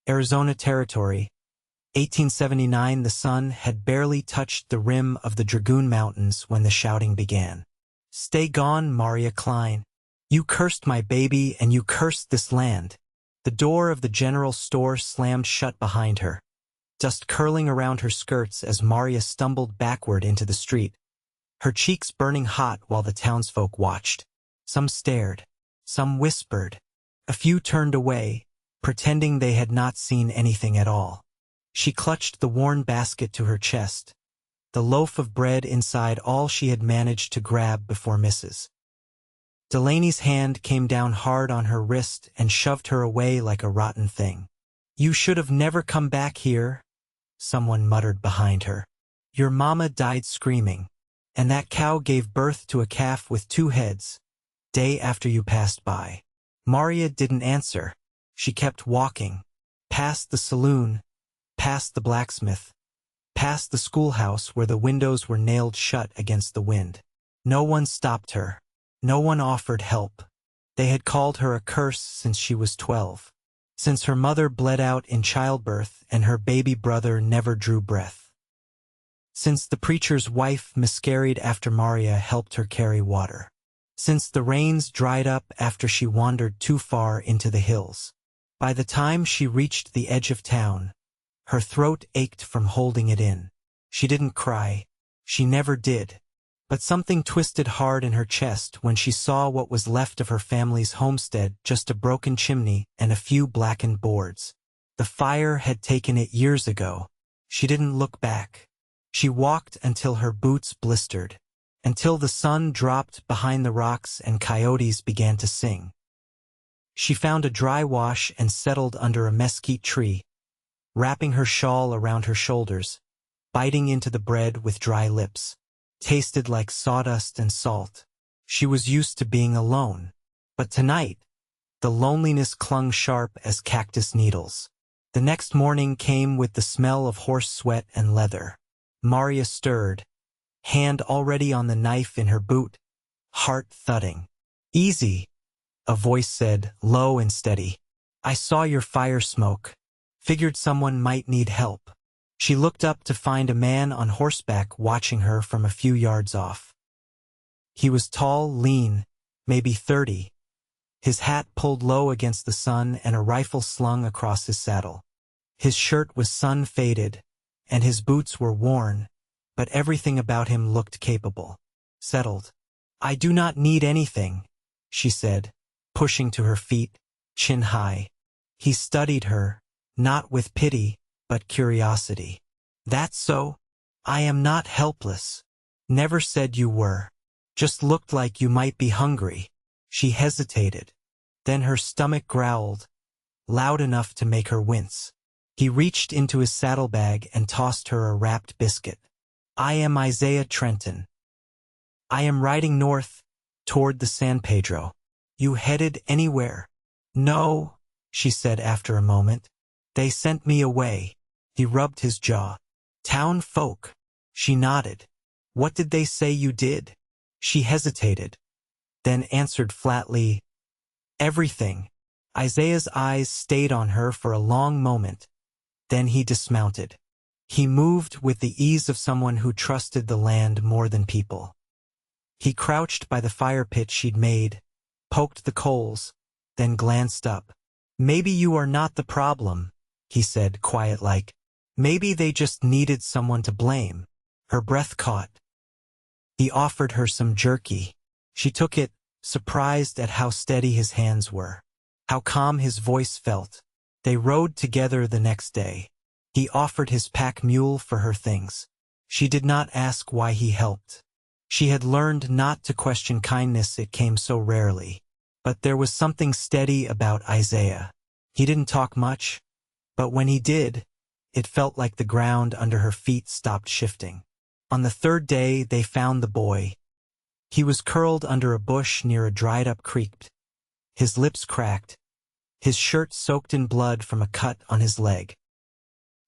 Arizona Territory, 1879. The sun had barely touched the rim of the Dragoon Mountains when the shouting began. "Stay gone, Marya Kline. You cursed my baby and you cursed this land." The door of the general store slammed shut behind her, dust curling around her skirts as Marya stumbled backward into the street, her cheeks burning hot while the townsfolk watched. Some stared, some whispered, a few turned away, pretending they had not seen anything at all. She clutched the worn basket to her chest, the loaf of bread inside all she had managed to grab before Mrs. Delaney's hand came down hard on her wrist and shoved her away like a rotten thing. "You should have never come back here," someone muttered behind her. "Your mama died screaming, and that cow gave birth to a calf with 2 heads, day after you passed by." Marya didn't answer. She kept walking, past the saloon, past the blacksmith, past the schoolhouse where the windows were nailed shut against the wind. No one stopped her. No one offered help. They had called her a curse since she was 12, since her mother bled out in childbirth and her baby brother never drew breath, since the preacher's wife miscarried after Marya helped her carry water, since the rains dried up after she wandered too far into the hills. By the time she reached the edge of town, her throat ached from holding it in. She didn't cry. She never did. But something twisted hard in her chest when she saw what was left of her family's homestead, just a broken chimney and a few blackened boards. The fire had taken it years ago. She didn't look back. She walked until her boots blistered, until the sun dropped behind the rocks and coyotes began to sing. She found a dry wash and settled under a mesquite tree, wrapping her shawl around her shoulders, biting into the bread with dry lips. Tasted like sawdust and salt. She was used to being alone. But tonight, the loneliness clung sharp as cactus needles. The next morning came with the smell of horse sweat and leather. Marya stirred, hand already on the knife in her boot, heart thudding. "Easy," a voice said, low and steady. "I saw your fire smoke. Figured someone might need help." She looked up to find a man on horseback watching her from a few yards off. He was tall, lean, maybe 30, his hat pulled low against the sun and a rifle slung across his saddle. His shirt was sun-faded, and his boots were worn, but everything about him looked capable, settled. "I do not need anything," she said, pushing to her feet, chin high. He studied her, not with pity, but curiosity. "That's so? I am not helpless. Never said you were. Just looked like you might be hungry." She hesitated. Then her stomach growled, loud enough to make her wince. He reached into his saddlebag and tossed her a wrapped biscuit. "I am Isaiah Trenton. I am riding north, toward the San Pedro. You headed anywhere?" "No," she said after a moment. "They sent me away." He rubbed his jaw. "Town folk?" She nodded. "What did they say you did?" She hesitated, then answered flatly, "Everything." Isaiah's eyes stayed on her for a long moment. Then he dismounted. He moved with the ease of someone who trusted the land more than people. He crouched by the fire pit she'd made, poked the coals, then glanced up. "Maybe you are not the problem," he said, quiet-like. "Maybe they just needed someone to blame." Her breath caught. He offered her some jerky. She took it, surprised at how steady his hands were, how calm his voice felt. They rode together the next day. He offered his pack mule for her things. She did not ask why he helped. She had learned not to question kindness, it came so rarely. But there was something steady about Isaiah. He didn't talk much, but when he did, it felt like the ground under her feet stopped shifting. On the third day, they found the boy. He was curled under a bush near a dried-up creek, his lips cracked, his shirt soaked in blood from a cut on his leg.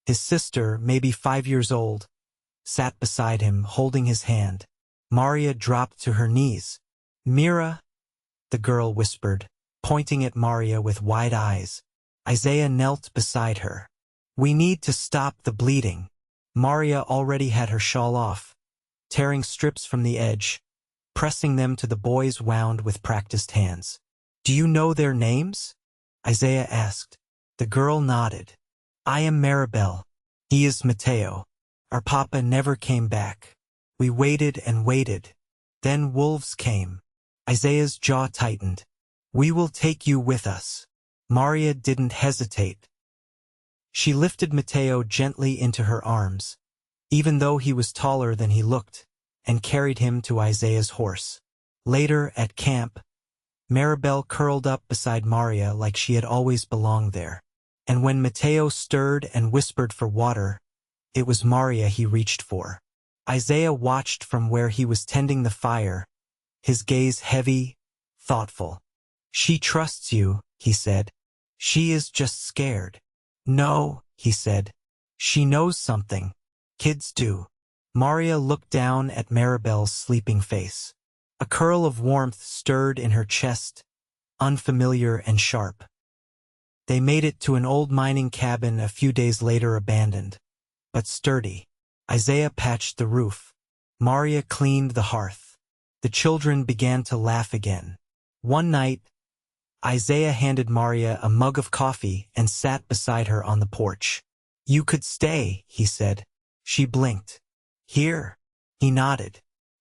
His sister, maybe 5 years old, sat beside him, holding his hand. Marya dropped to her knees. "Mira," the girl whispered, pointing at Marya with wide eyes. Isaiah knelt beside her. We need to stop the bleeding. Marya already had her shawl off, tearing strips from the edge, pressing them to the boy's wound with practiced hands. Do you know their names? Isaiah asked. The girl nodded. I am Maribel. He is Mateo. Our papa never came back. We waited and waited. Then wolves came. Isaiah's jaw tightened. We will take you with us. Marya didn't hesitate. She lifted Mateo gently into her arms, even though he was taller than he looked, and carried him to Isaiah's horse. Later, at camp, Maribel curled up beside Marya like she had always belonged there. And when Mateo stirred and whispered for water, it was Marya he reached for. Isaiah watched from where he was tending the fire, his gaze heavy, thoughtful. She trusts you, he said. She is just scared. No, he said. She knows something. Kids do. Marya looked down at Maribel's sleeping face. A curl of warmth stirred in her chest, unfamiliar and sharp. They made it to an old mining cabin a few days later, abandoned, but sturdy. Isaiah patched the roof. Marya cleaned the hearth. The children began to laugh again. One night, Isaiah handed Marya a mug of coffee and sat beside her on the porch. You could stay, he said. She blinked. Here? He nodded.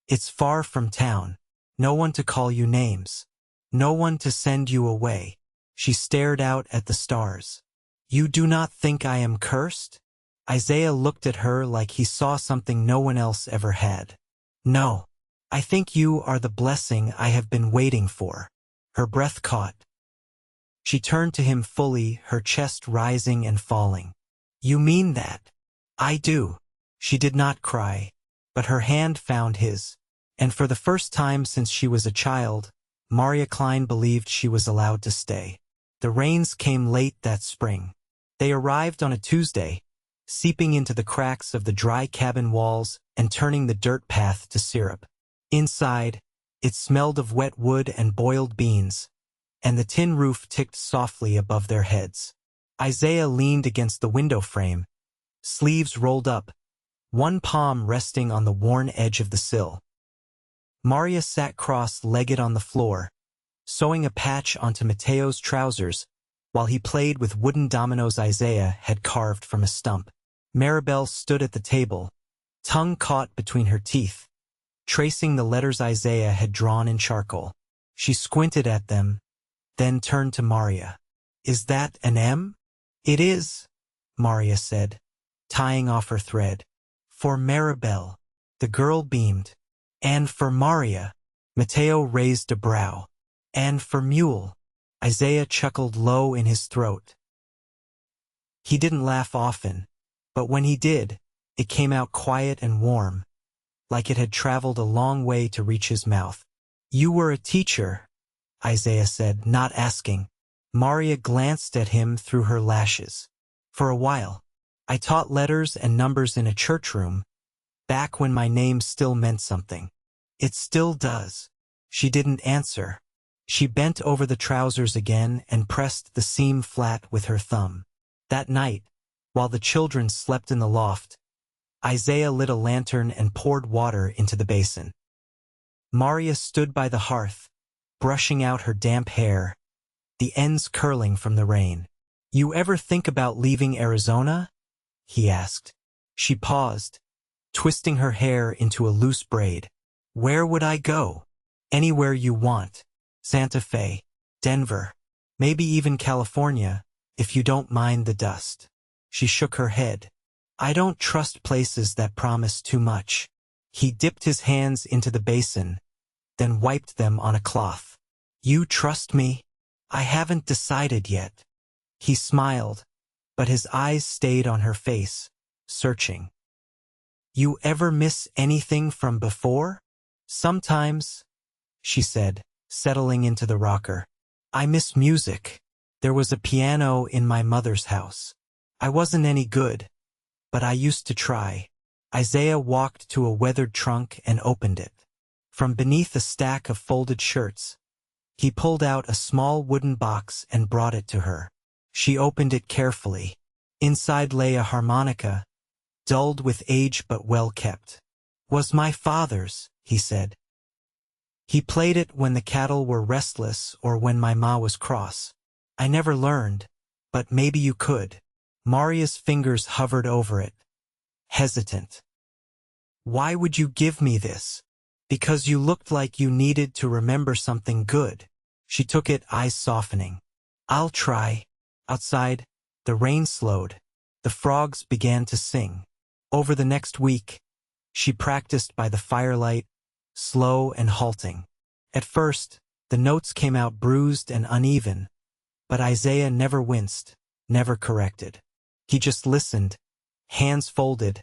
It's far from town. No one to call you names. No one to send you away. She stared out at the stars. You do not think I am cursed? Isaiah looked at her like he saw something no one else ever had. No. I think you are the blessing I have been waiting for. Her breath caught. She turned to him fully, her chest rising and falling. You mean that? I do. She did not cry, but her hand found his. And for the first time since she was a child, Marya Kline believed she was allowed to stay. The rains came late that spring. They arrived on a Tuesday, seeping into the cracks of the dry cabin walls and turning the dirt path to syrup. Inside, it smelled of wet wood and boiled beans, and the tin roof ticked softly above their heads. Isaiah leaned against the window frame, sleeves rolled up, one palm resting on the worn edge of the sill. Marya sat cross-legged on the floor, sewing a patch onto Mateo's trousers while he played with wooden dominoes Isaiah had carved from a stump. Maribel stood at the table, tongue caught between her teeth, tracing the letters Isaiah had drawn in charcoal. She squinted at them, then turned to Marya. Is that an M? It is, Marya said, tying off her thread. For Maribel. The girl beamed. And for Marya. Mateo raised a brow. And for Mule. Isaiah chuckled low in his throat. He didn't laugh often, but when he did, it came out quiet and warm, like it had traveled a long way to reach his mouth. You were a teacher, Isaiah said, not asking. Marya glanced at him through her lashes. For a while, I taught letters and numbers in a church room, back when my name still meant something. It still does. She didn't answer. She bent over the trousers again and pressed the seam flat with her thumb. That night, while the children slept in the loft, Isaiah lit a lantern and poured water into the basin. Marya stood by the hearth, brushing out her damp hair, the ends curling from the rain. You ever think about leaving Arizona? He asked. She paused, twisting her hair into a loose braid. Where would I go? Anywhere you want. Santa Fe, Denver, maybe even California, if you don't mind the dust. She shook her head. I don't trust places that promise too much. He dipped his hands into the basin, then wiped them on a cloth. You trust me? I haven't decided yet. He smiled, but his eyes stayed on her face, searching. You ever miss anything from before? Sometimes, she said, settling into the rocker. I miss music. There was a piano in my mother's house. I wasn't any good, but I used to try. Isaiah walked to a weathered trunk and opened it. From beneath a stack of folded shirts, he pulled out a small wooden box and brought it to her. She opened it carefully. Inside lay a harmonica, dulled with age but well kept. "Was my father's," he said. "He played it when the cattle were restless or when my ma was cross. I never learned, but maybe you could." Marya's fingers hovered over it, hesitant. "Why would you give me this?" "Because you looked like you needed to remember something good." She took it, eyes softening. "I'll try." Outside, the rain slowed. The frogs began to sing. Over the next week, she practiced by the firelight, slow and halting. At first, the notes came out bruised and uneven, but Isaiah never winced, never corrected. He just listened, hands folded,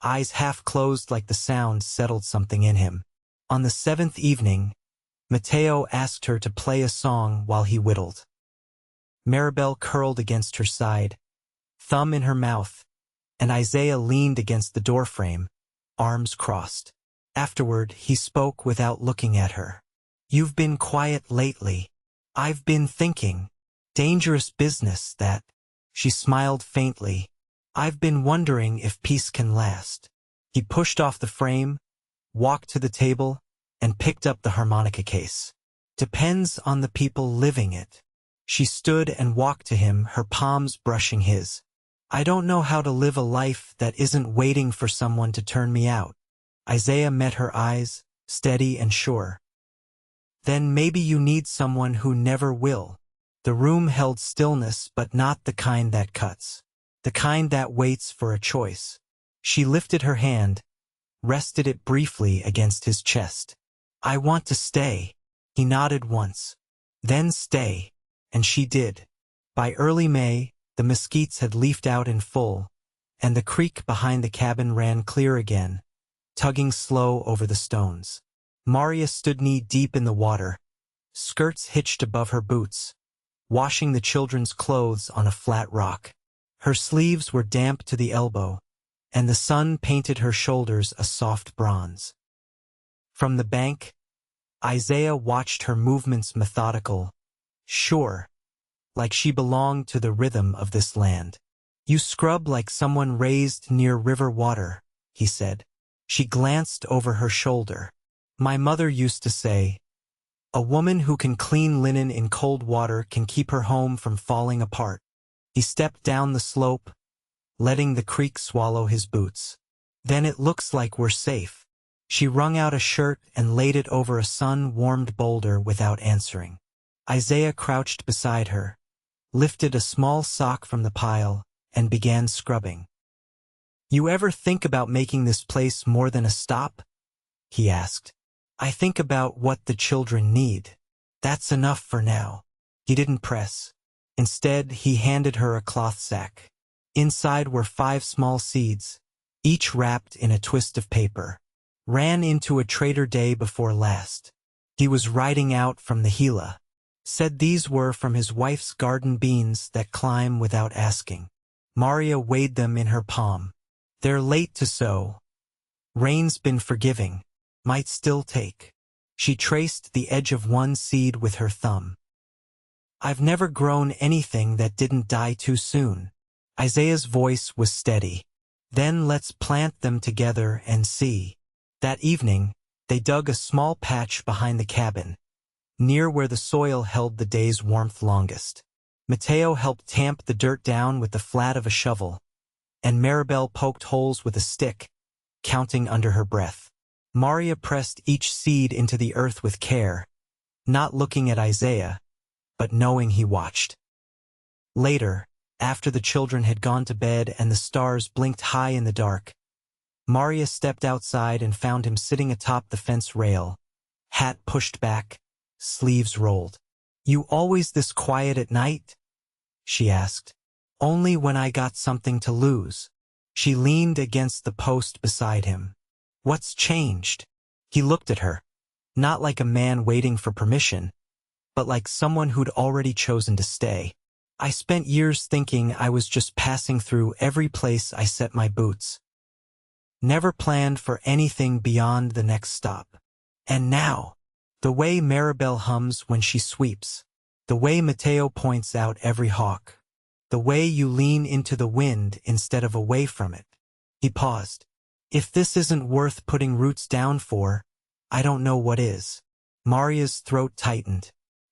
eyes half closed like the sound settled something in him. On the 7th evening, Mateo asked her to play a song while he whittled. Maribel curled against her side, thumb in her mouth, and Isaiah leaned against the doorframe, arms crossed. Afterward, he spoke without looking at her. "You've been quiet lately. I've been thinking. Dangerous business, that." She smiled faintly. "I've been wondering if peace can last." He pushed off the frame, walked to the table, and picked up the harmonica case. "Depends on the people living it." She stood and walked to him, her palms brushing his. "I don't know how to live a life that isn't waiting for someone to turn me out." Isaiah met her eyes, steady and sure. "Then maybe you need someone who never will." The room held stillness, but not the kind that cuts. The kind that waits for a choice. She lifted her hand, rested it briefly against his chest. "I want to stay." He nodded once. "Then stay." And she did. By early May, the mesquites had leafed out in full, and the creek behind the cabin ran clear again, tugging slow over the stones. Marya stood knee-deep in the water, skirts hitched above her boots, washing the children's clothes on a flat rock. Her sleeves were damp to the elbow, and the sun painted her shoulders a soft bronze. From the bank, Isaiah watched her movements, methodical, sure, like she belonged to the rhythm of this land. "You scrub like someone raised near river water," he said. She glanced over her shoulder. "My mother used to say, a woman who can clean linen in cold water can keep her home from falling apart." He stepped down the slope, letting the creek swallow his boots. "Then it looks like we're safe." She wrung out a shirt and laid it over a sun-warmed boulder without answering. Isaiah crouched beside her, lifted a small sock from the pile, and began scrubbing. "You ever think about making this place more than a stop?" he asked. "I think about what the children need. That's enough for now." He didn't press. Instead, he handed her a cloth sack. Inside were 5 small seeds, each wrapped in a twist of paper. "Ran into a trader day before last. He was riding out from the Gila. Said these were from his wife's garden beans that climb without asking." Marya weighed them in her palm. "They're late to sow. Rain's been forgiving. Might still take." She traced the edge of one seed with her thumb. "I've never grown anything that didn't die too soon." Isaiah's voice was steady. "Then let's plant them together and see." That evening, they dug a small patch behind the cabin, near where the soil held the day's warmth longest. Mateo helped tamp the dirt down with the flat of a shovel, and Maribel poked holes with a stick, counting under her breath. Marya pressed each seed into the earth with care, not looking at Isaiah, but knowing he watched. Later, after the children had gone to bed and the stars blinked high in the dark, Marya stepped outside and found him sitting atop the fence rail, hat pushed back, sleeves rolled. "You always this quiet at night?" she asked. "Only when I got something to lose." She leaned against the post beside him. "What's changed?" He looked at her, not like a man waiting for permission, but like someone who'd already chosen to stay. "I spent years thinking I was just passing through every place I set my boots. Never planned for anything beyond the next stop. And now, the way Maribel hums when she sweeps, the way Mateo points out every hawk, The way you lean into the wind instead of away from it. He paused. If this isn't worth putting roots down for, I don't know what is. Marya's throat tightened.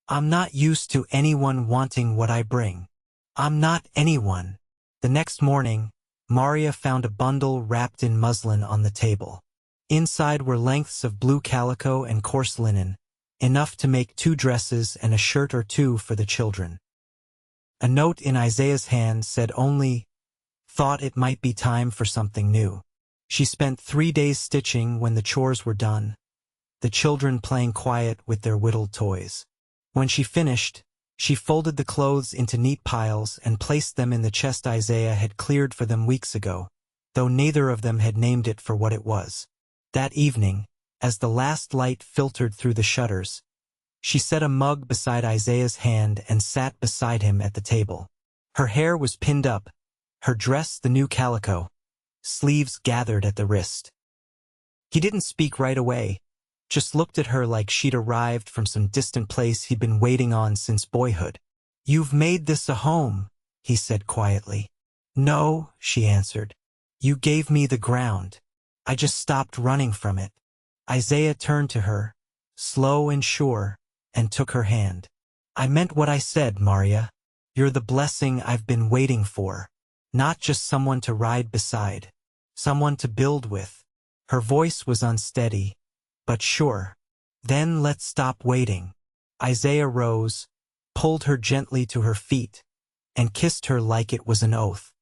I'm not used to anyone wanting what I bring. I'm not anyone. The next morning, Marya found a bundle wrapped in muslin on the table. Inside were lengths of blue calico and coarse linen, enough to make 2 dresses and a shirt or 2 for the children. A note in Isaiah's hand said only, "Thought it might be time for something new." She spent 3 days stitching when the chores were done, the children playing quiet with their whittled toys. When she finished, she folded the clothes into neat piles and placed them in the chest Isaiah had cleared for them weeks ago, though neither of them had named it for what it was. That evening, as the last light filtered through the shutters, she set a mug beside Isaiah's hand and sat beside him at the table. Her hair was pinned up, her dress the new calico, sleeves gathered at the wrist. He didn't speak right away, just looked at her like she'd arrived from some distant place he'd been waiting on since boyhood. "You've made this a home," he said quietly. "No," she answered. "You gave me the ground. I just stopped running from it." Isaiah turned to her, slow and sure, and took her hand. "I meant what I said, Marya. You're the blessing I've been waiting for. Not just someone to ride beside, someone to build with." Her voice was unsteady, but sure. "Then let's stop waiting." Isaiah rose, pulled her gently to her feet, and kissed her like it was an oath.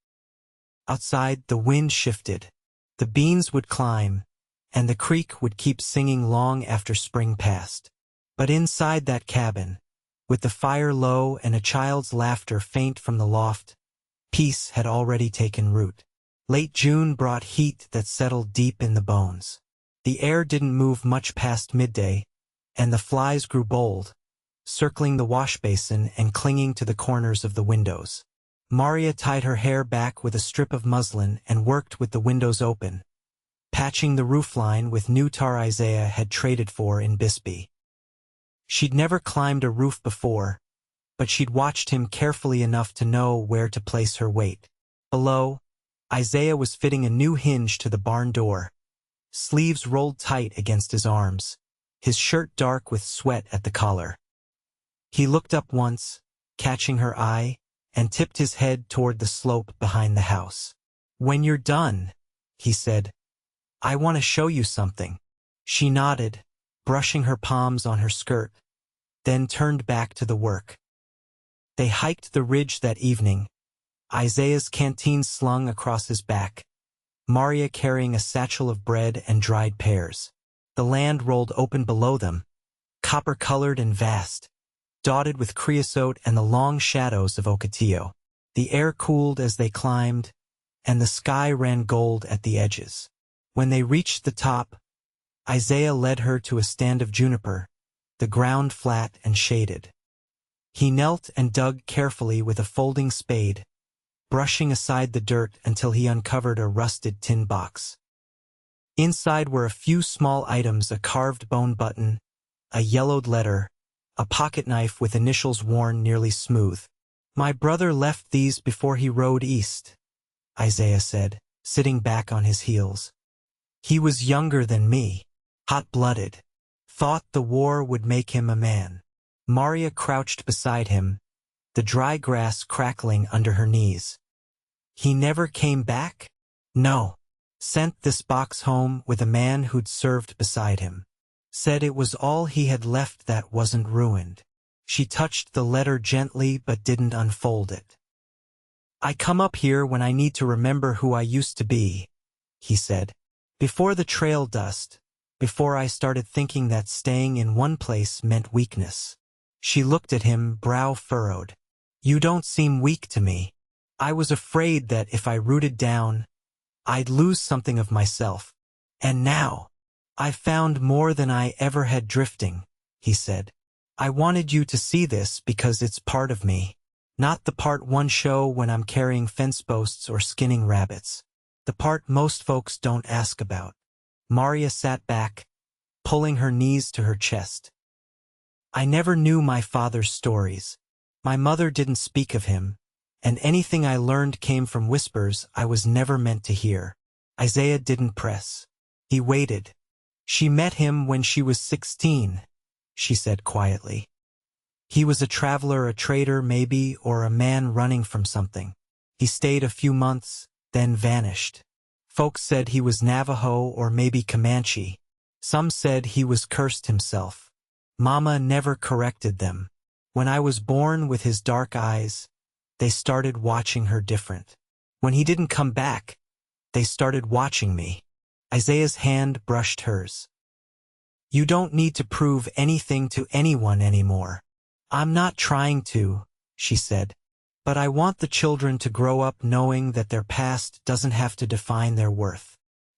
Outside, the wind shifted. The beans would climb, and the creek would keep singing long after spring passed. But inside that cabin, with the fire low and a child's laughter faint from the loft, peace had already taken root. Late June brought heat that settled deep in the bones. The air didn't move much past midday, and the flies grew bold, circling the wash basin and clinging to the corners of the windows. Marya tied her hair back with a strip of muslin and worked with the windows open, patching the roofline with new tar Isaiah had traded for in Bisbee. She'd never climbed a roof before, but she'd watched him carefully enough to know where to place her weight. Below, Isaiah was fitting a new hinge to the barn door, sleeves rolled tight against his arms, his shirt dark with sweat at the collar. He looked up once, catching her eye, and tipped his head toward the slope behind the house. "When you're done," he said, "I want to show you something." She nodded, brushing her palms on her skirt, then turned back to the work. They hiked the ridge that evening, Isaiah's canteen slung across his back, Marya carrying a satchel of bread and dried pears. The land rolled open below them, copper-colored and vast, dotted with creosote and the long shadows of Ocotillo. The air cooled as they climbed, and the sky ran gold at the edges. When they reached the top, Isaiah led her to a stand of juniper, the ground flat and shaded. He knelt and dug carefully with a folding spade, brushing aside the dirt until he uncovered a rusted tin box. Inside were a few small items: a carved bone button, a yellowed letter, a pocket knife with initials worn nearly smooth. "My brother left these before he rode east," Isaiah said, sitting back on his heels. "He was younger than me, hot-blooded. Thought the war would make him a man." Marya crouched beside him, the dry grass crackling under her knees. "He never came back?" "No. Sent this box home with a man who'd served beside him. Said it was all he had left that wasn't ruined." She touched the letter gently but didn't unfold it. "I come up here when I need to remember who I used to be," he said. "Before the trail dust, before I started thinking that staying in one place meant weakness." She looked at him, brow furrowed. "You don't seem weak to me. I was afraid that if I rooted down, I'd lose something of myself. And now, I've found more than I ever had drifting," he said. "I wanted you to see this because it's part of me. Not the part one show when I'm carrying fence posts or skinning rabbits. The part most folks don't ask about." Marya sat back, pulling her knees to her chest. "I never knew my father's stories. My mother didn't speak of him, and anything I learned came from whispers I was never meant to hear. Isaiah didn't press. He waited. She met him when she was 16, she said quietly. He was a traveler, a trader maybe, or a man running from something. He stayed a few months, then vanished. Folks said he was Navajo or maybe Comanche. Some said he was cursed himself. Mama never corrected them. When I was born with his dark eyes, they started watching her different. When he didn't come back, they started watching me. Isaiah's hand brushed hers. You don't need to prove anything to anyone anymore. I'm not trying to, she said. But I want the children to grow up knowing that their past doesn't have to define their worth.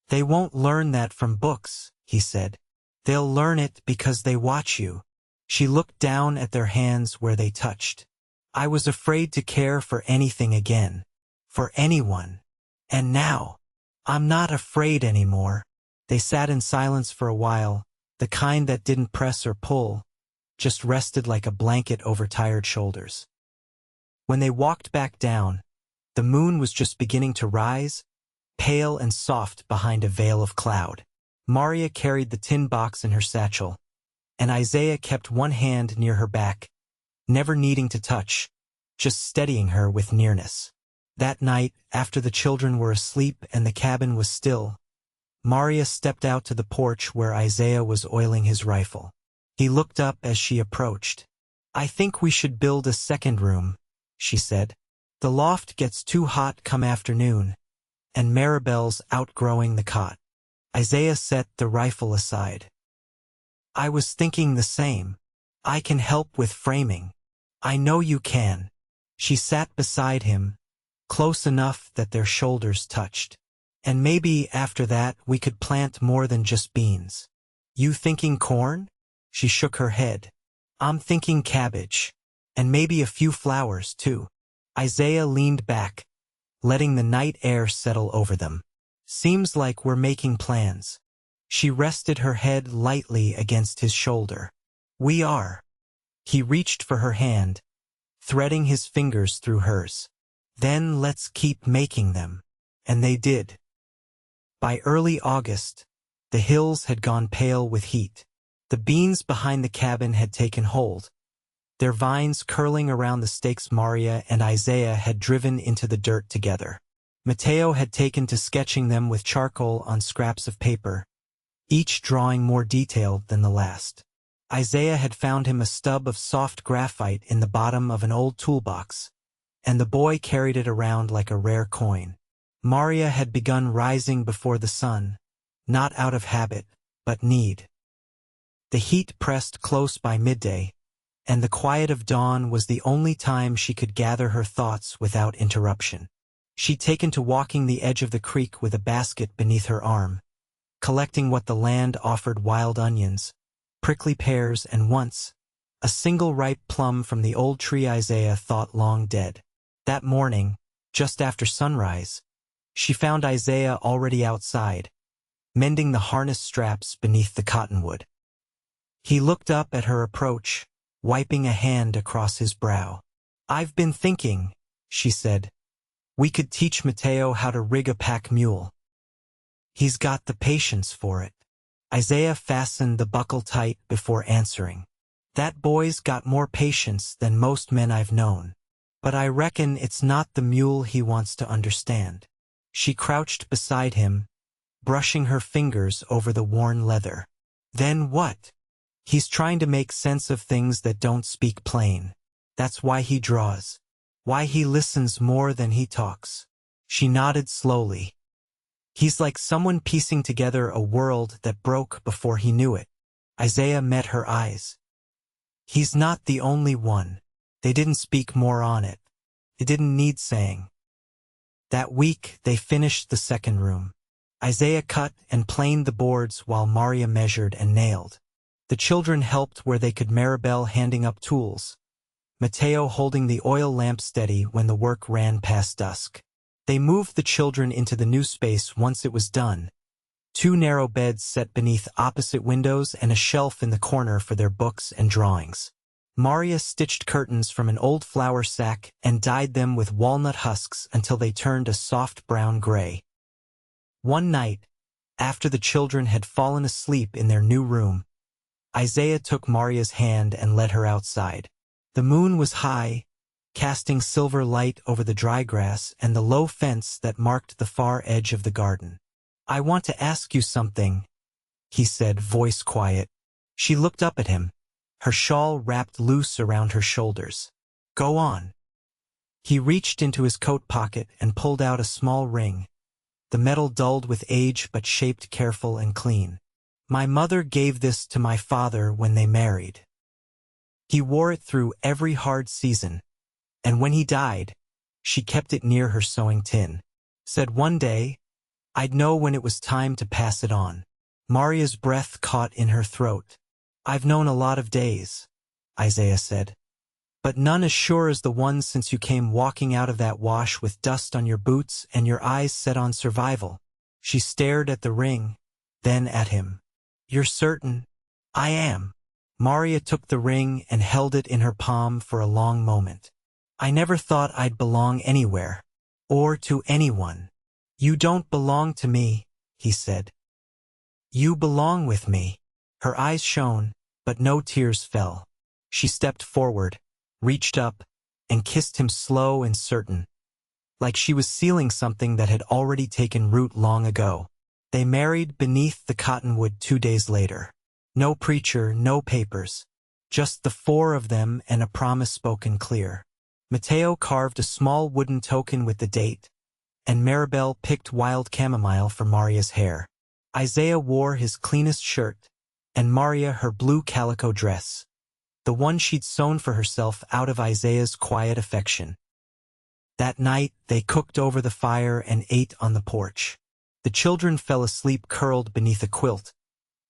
They won't learn that from books, he said. They'll learn it because they watch you. She looked down at their hands where they touched. I was afraid to care for anything again. For anyone. And now, I'm not afraid anymore. They sat in silence for a while, the kind that didn't press or pull, just rested like a blanket over tired shoulders. When they walked back down, the moon was just beginning to rise, pale and soft behind a veil of cloud. Marya carried the tin box in her satchel, and Isaiah kept one hand near her back, never needing to touch, just steadying her with nearness. That night, after the children were asleep and the cabin was still, Marya stepped out to the porch where Isaiah was oiling his rifle. He looked up as she approached. I think we should build a second room, she said. The loft gets too hot come afternoon, and Maribel's outgrowing the cot. Isaiah set the rifle aside. I was thinking the same. I can help with framing. I know you can. She sat beside him, close enough that their shoulders touched. And maybe after that we could plant more than just beans. You thinking corn? She shook her head. I'm thinking cabbage. And maybe a few flowers, too. Isaiah leaned back, letting the night air settle over them. Seems like we're making plans. She rested her head lightly against his shoulder. We are. He reached for her hand, threading his fingers through hers. Then let's keep making them. And they did. By early August, the hills had gone pale with heat. The beans behind the cabin had taken hold, their vines curling around the stakes Marya and Isaiah had driven into the dirt together. Mateo had taken to sketching them with charcoal on scraps of paper, each drawing more detailed than the last. Isaiah had found him a stub of soft graphite in the bottom of an old toolbox, and the boy carried it around like a rare coin. Marya had begun rising before the sun, not out of habit, but need. The heat pressed close by midday, and the quiet of dawn was the only time she could gather her thoughts without interruption. She'd taken to walking the edge of the creek with a basket beneath her arm, collecting what the land offered: wild onions, prickly pears, and once, a single ripe plum from the old tree Isaiah thought long dead. That morning, just after sunrise, she found Isaiah already outside, mending the harness straps beneath the cottonwood. He looked up at her approach, wiping a hand across his brow. I've been thinking, she said. We could teach Mateo how to rig a pack mule. He's got the patience for it. Isaiah fastened the buckle tight before answering. That boy's got more patience than most men I've known. But I reckon it's not the mule he wants to understand. She crouched beside him, brushing her fingers over the worn leather. Then what? He's trying to make sense of things that don't speak plain. That's why he draws. Why he listens more than he talks. She nodded slowly. He's like someone piecing together a world that broke before he knew it. Isaiah met her eyes. He's not the only one. They didn't speak more on it. It didn't need saying. That week, they finished the second room. Isaiah cut and planed the boards while Marya measured and nailed. The children helped where they could, Maribel handing up tools, Mateo holding the oil lamp steady when the work ran past dusk. They moved the children into the new space once it was done. 2 narrow beds set beneath opposite windows and a shelf in the corner for their books and drawings. Marya stitched curtains from an old flour sack and dyed them with walnut husks until they turned a soft brown gray. One night, after the children had fallen asleep in their new room, Isaiah took Marya's hand and led her outside. The moon was high, casting silver light over the dry grass and the low fence that marked the far edge of the garden. "I want to ask you something," he said, voice quiet. She looked up at him, her shawl wrapped loose around her shoulders. "Go on." He reached into his coat pocket and pulled out a small ring, the metal dulled with age but shaped careful and clean. "My mother gave this to my father when they married. He wore it through every hard season, and when he died, she kept it near her sewing tin. Said one day, I'd know when it was time to pass it on." Marya's breath caught in her throat. "I've known a lot of days," Isaiah said, "but none as sure as the one since you came walking out of that wash with dust on your boots and your eyes set on survival." She stared at the ring, then at him. "You're certain?" "I am." Marya took the ring and held it in her palm for a long moment. "I never thought I'd belong anywhere, or to anyone." "You don't belong to me," he said. "You belong with me." Her eyes shone, but no tears fell. She stepped forward, reached up, and kissed him slow and certain, like she was sealing something that had already taken root long ago. They married beneath the cottonwood 2 days later. No preacher, no papers, just the four of them and a promise spoken clear. Mateo carved a small wooden token with the date, and Maribel picked wild chamomile for Marya's hair. Isaiah wore his cleanest shirt, and Marya her blue calico dress, the one she'd sewn for herself out of Isaiah's quiet affection. That night they cooked over the fire and ate on the porch. The children fell asleep curled beneath a quilt,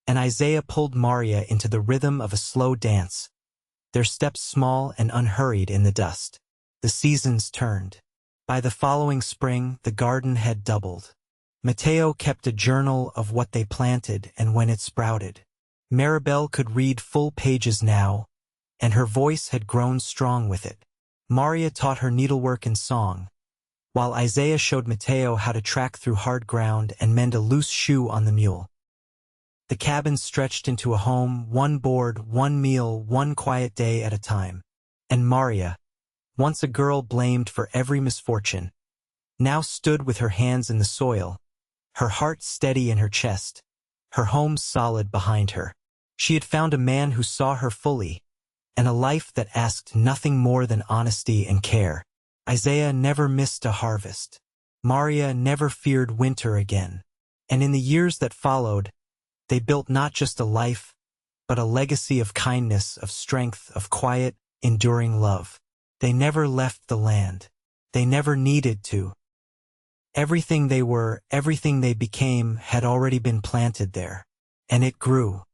and Isaiah pulled Marya into the rhythm of a slow dance, their steps small and unhurried in the dust. The seasons turned. By the following spring, the garden had doubled. Mateo kept a journal of what they planted and when it sprouted. Maribel could read full pages now, and her voice had grown strong with it. Marya taught her needlework and song, while Isaiah showed Mateo how to track through hard ground and mend a loose shoe on the mule. The cabin stretched into a home, one board, one meal, one quiet day at a time. And Marya, once a girl blamed for every misfortune, now stood with her hands in the soil, her heart steady in her chest, her home solid behind her. She had found a man who saw her fully, and a life that asked nothing more than honesty and care. Isaiah never missed a harvest. Marya never feared winter again. And in the years that followed, they built not just a life, but a legacy of kindness, of strength, of quiet, enduring love. They never left the land. They never needed to. Everything they were, everything they became, had already been planted there. And it grew.